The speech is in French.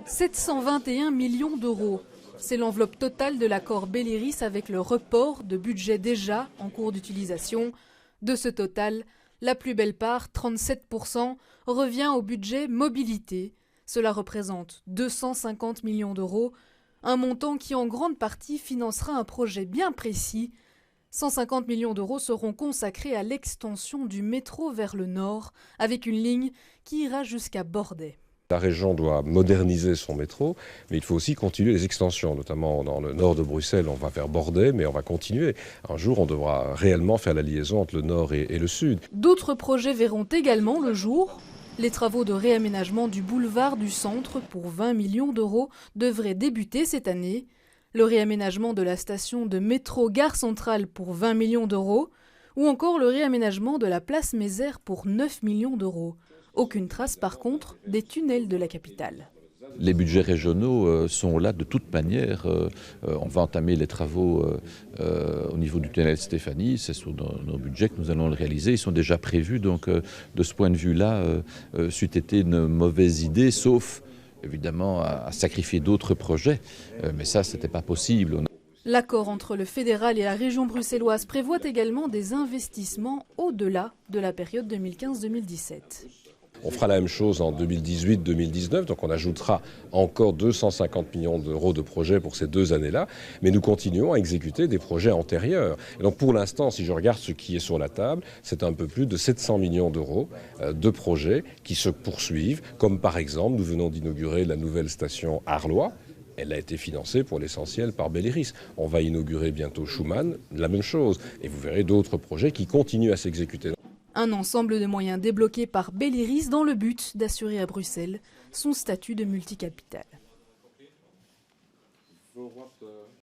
721 millions d'euros. C'est l'enveloppe totale de l'accord Belliris avec le report de budget déjà en cours d'utilisation. De ce total, la plus belle part, 37%, revient au budget mobilité. Cela représente 250 millions d'euros, un montant qui en grande partie financera un projet bien précis. 150 millions d'euros seront consacrés à l'extension du métro vers le nord, avec une ligne qui ira jusqu'à Bordeaux. La région doit moderniser son métro, mais il faut aussi continuer les extensions, notamment dans le nord de Bruxelles, on va vers Bordeaux, mais on va continuer. Un jour, on devra réellement faire la liaison entre le nord et le sud. D'autres projets verront également le jour. Les travaux de réaménagement du boulevard du centre pour 20 millions d'euros devraient débuter cette année. Le réaménagement de la station de métro Gare Centrale pour 20 millions d'euros, ou encore le réaménagement de la place Mézère pour 9 millions d'euros. Aucune trace par contre des tunnels de la capitale. Les budgets régionaux sont là de toute manière. On va entamer les travaux au niveau du tunnel Stéphanie. C'est sur nos budgets que nous allons le réaliser. Ils sont déjà prévus. Donc de ce point de vue-là, c'eût été une mauvaise idée, sauf évidemment à sacrifier d'autres projets. Mais ça, ce n'était pas possible. L'accord entre le fédéral et la région bruxelloise prévoit également des investissements au-delà de la période 2015-2017. On fera la même chose en 2018-2019, donc on ajoutera encore 250 millions d'euros de projets pour ces 2 années-là, mais nous continuons à exécuter des projets antérieurs. Et donc pour l'instant, si je regarde ce qui est sur la table, c'est un peu plus de 700 millions d'euros de projets qui se poursuivent, comme par exemple, nous venons d'inaugurer la nouvelle station Arlois. Elle a été financée pour l'essentiel par Belliris. On va inaugurer bientôt Schuman, la même chose. Et vous verrez d'autres projets qui continuent à s'exécuter. Un ensemble de moyens débloqués par Belliris dans le but d'assurer à Bruxelles son statut de multicapitale.